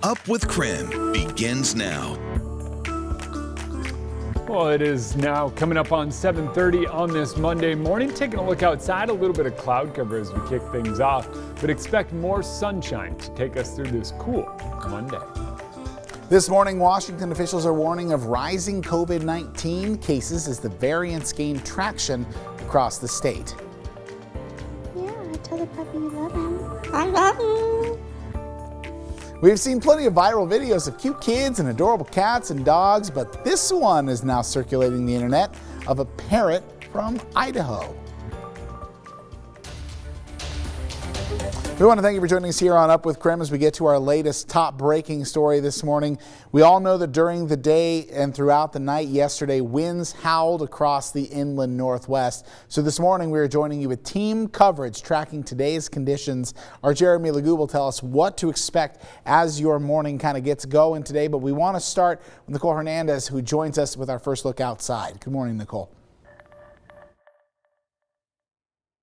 Up with KREM begins now. Well, it is now coming up on 7:30 on this Monday morning. Taking a look outside, a little bit of cloud cover as we kick things off, but expect more sunshine to take us through this cool Monday. This morning, Washington officials are warning of rising COVID-19 cases as the variants gain traction across the state. Yeah, I told the puppy you love him. I love him. We've seen plenty of viral videos of cute kids and adorable cats and dogs, but this one is now circulating the internet of a parrot from Idaho. We want to thank you for joining us here on Up with KREM as we get to our latest top breaking story this morning. We all know that during the day and throughout the night yesterday, winds howled across the inland Northwest. So this morning we are joining you with team coverage tracking today's conditions. Our Jeremy Legou will tell us what to expect as your morning kind of gets going today. But we want to start with Nicole Hernandez, who joins us with our first look outside. Good morning, Nicole.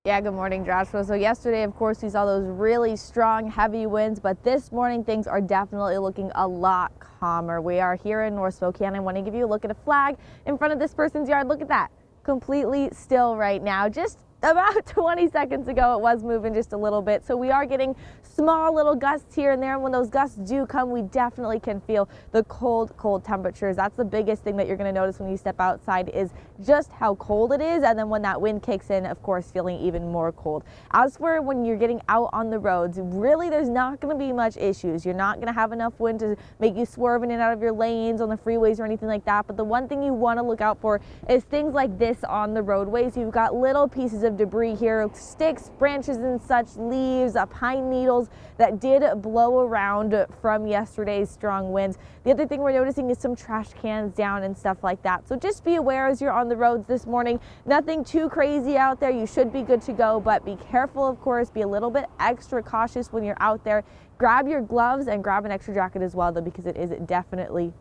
Yeah, good morning, Joshua. So yesterday, of course, we saw those really strong, heavy winds, but this morning things are definitely looking a lot calmer. We are here in North Spokane. I want to give you a look at a flag in front of this person's yard. Look at that. Completely still right now. Just about 20 seconds ago, it was moving just a little bit. So we are getting small little gusts here and there. When those gusts do come, we definitely can feel the cold, cold temperatures. That's the biggest thing that you're going to notice when you step outside is just how cold it is. And then when that wind kicks in, of course, feeling even more cold. As for when you're getting out on the roads, really, there's not going to be much issues. You're not going to have enough wind to make you swerve in and out of your lanes on the freeways or anything like that. But the one thing you want to look out for is things like this on the roadways. You've got little pieces of debris here, sticks, branches and such, leaves, pine needles that did blow around from yesterday's strong winds. The other thing we're noticing is some trash cans down and stuff like that. So just be aware as you're on the roads this morning. Nothing too crazy out there. You should be good to go, but be careful, of course. Be a little bit extra cautious when you're out there. Grab your gloves and grab an extra jacket as well, though, because it is definitely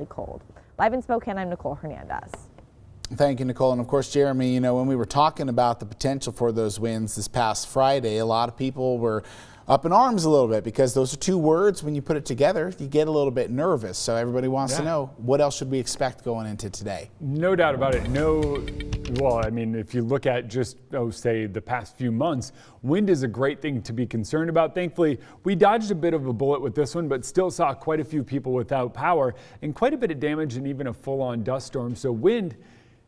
cold. Live in Spokane, I'm Nicole Hernandez. Thank you, Nicole. And of course, Jeremy, you know, when we were talking about the potential for those winds this past Friday, a lot of people were up in arms a little bit because those are two words. When you put it together, you get a little bit nervous. So everybody wants to know, what else should we expect going into today? No doubt about it. Well, I mean, if you look at just, say, the past few months, wind is a great thing to be concerned about. Thankfully, we dodged a bit of a bullet with this one, but still saw quite a few people without power and quite a bit of damage and even a full-on dust storm. So wind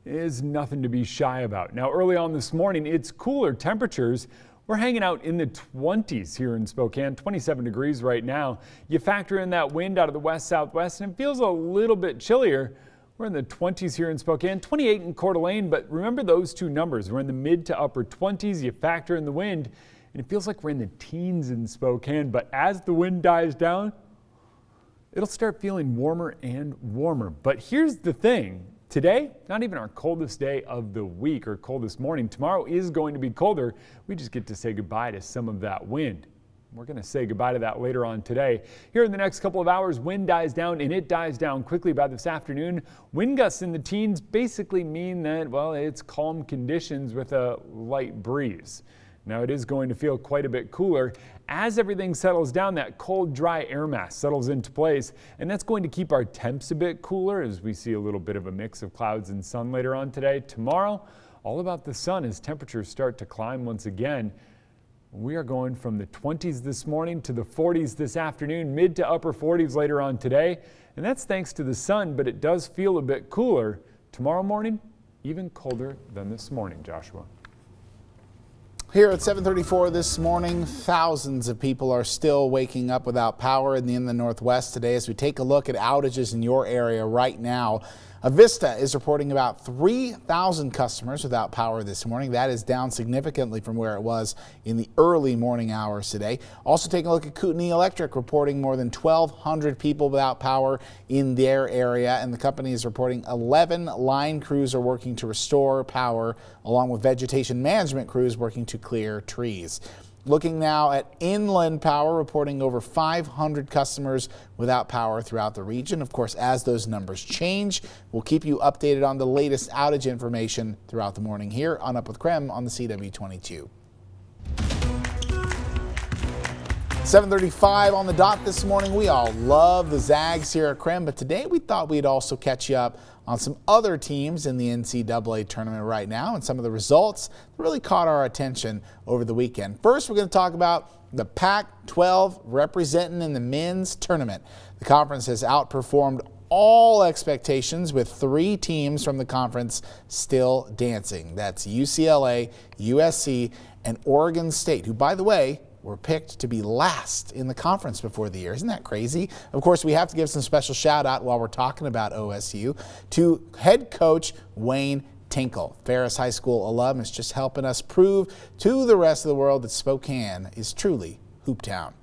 is nothing to be shy about. Now, early on this morning, it's cooler temperatures. We're hanging out in the 20s here in Spokane, 27 degrees right now. You factor in that wind out of the west-southwest, and it feels a little bit chillier. We're in the 20s here in Spokane, 28 in Coeur d'Alene, but remember those two numbers. We're in the mid to upper 20s. You factor in the wind, and it feels like we're in the teens in Spokane. But as the wind dies down, it'll start feeling warmer and warmer. But here's the thing. Today, not even our coldest day of the week or coldest morning. Tomorrow is going to be colder. We just get to say goodbye to some of that wind. We're going to say goodbye to that later on today. Here in the next couple of hours, wind dies down, and it dies down quickly by this afternoon. Wind gusts in the teens basically mean that, well, it's calm conditions with a light breeze. Now it is going to feel quite a bit cooler. As everything settles down, that cold, dry air mass settles into place, and that's going to keep our temps a bit cooler as we see a little bit of a mix of clouds and sun later on today. Tomorrow, all about the sun as temperatures start to climb once again. We are going from the 20s this morning to the 40s this afternoon, mid to upper 40s later on today, and that's thanks to the sun, but it does feel a bit cooler. Tomorrow morning, even colder than this morning, Joshua. Here at 7:34 this morning, thousands of people are still waking up without power in the Northwest today. As we take a look at outages in your area right now, Vista is reporting about 3,000 customers without power this morning. That is down significantly from where it was in the early morning hours today. Also taking a look at Kootenai Electric, reporting more than 1,200 people without power in their area, and the company is reporting 11 line crews are working to restore power, along with vegetation management crews working to clear trees. Looking now at inland power, reporting over 500 customers without power throughout the region. Of course, as those numbers change, we'll keep you updated on the latest outage information throughout the morning here on Up with KREM on the CW22. 7:35 on the dot this morning. We all love the Zags here at KREM, but today we thought we'd also catch you up on some other teams in the NCAA tournament right now and some of the results that really caught our attention over the weekend. First, we're going to talk about the Pac-12 representing in the men's tournament. The conference has outperformed all expectations with 3 teams from the conference still dancing. That's UCLA, USC, and Oregon State, who, by the way, were picked to be last in the conference before the year. Isn't that crazy? Of course, we have to give some special shout out while we're talking about OSU to head coach Wayne Tinkle. Ferris High School alum is just helping us prove to the rest of the world that Spokane is truly Hooptown.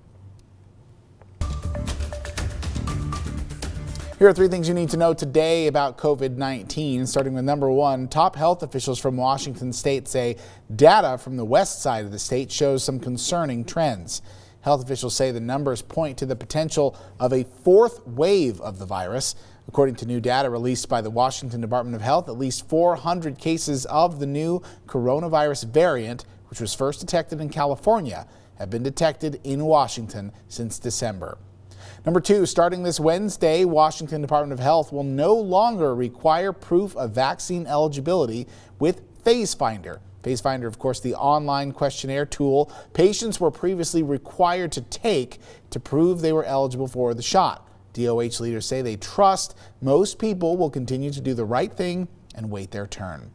Here are 3 things you need to know today about COVID-19, starting with number 1. Top health officials from Washington state say data from the west side of the state shows some concerning trends. Health officials say the numbers point to the potential of a 4th wave of the virus. According to new data released by the Washington Department of Health, at least 400 cases of the new coronavirus variant, which was first detected in California, have been detected in Washington since December. Number 2, starting this Wednesday, Washington Department of Health will no longer require proof of vaccine eligibility with PhaseFinder. PhaseFinder, of course, the online questionnaire tool patients were previously required to take to prove they were eligible for the shot. DOH leaders say they trust most people will continue to do the right thing and wait their turn.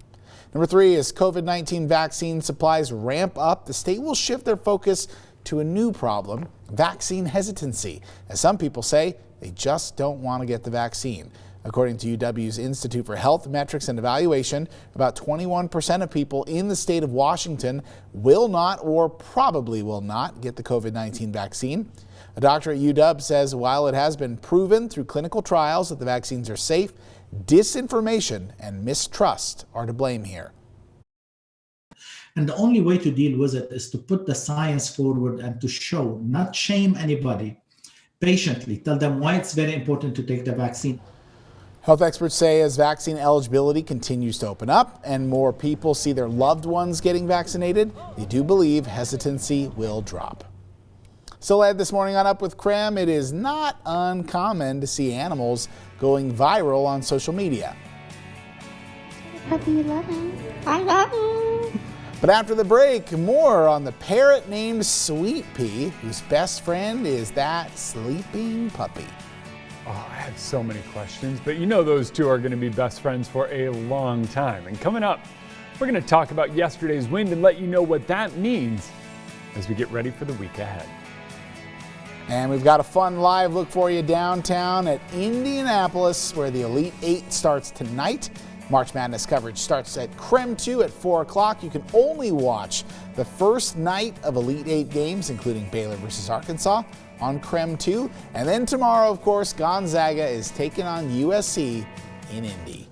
Number 3, as COVID-19 vaccine supplies ramp up, the state will shift their focus to a new problem, vaccine hesitancy, as some people say they just don't want to get the vaccine. According to UW's Institute for Health Metrics and Evaluation, about 21% of people in the state of Washington will not or probably will not get the COVID-19 vaccine. A doctor at UW says while it has been proven through clinical trials that the vaccines are safe, disinformation and mistrust are to blame here. And the only way to deal with it is to put the science forward and to show, not shame anybody, patiently tell them why it's very important to take the vaccine. Health experts say as vaccine eligibility continues to open up and more people see their loved ones getting vaccinated, they do believe hesitancy will drop. Still ahead this morning on Up with KREM, it is not uncommon to see animals going viral on social media. Puppy, you love him. I love him. But after the break, more on the parrot named Sweet Pea, whose best friend is that sleeping puppy. Oh, I have so many questions, but you know those two are going to be best friends for a long time. And coming up, we're going to talk about yesterday's wind and let you know what that means as we get ready for the week ahead. And we've got a fun live look for you downtown at Indianapolis, where the Elite 8 starts tonight. March Madness coverage starts at KREM 2 at 4 o'clock. You can only watch the first night of Elite 8 games, including Baylor versus Arkansas, on KREM 2. And then tomorrow, of course, Gonzaga is taking on USC in Indy.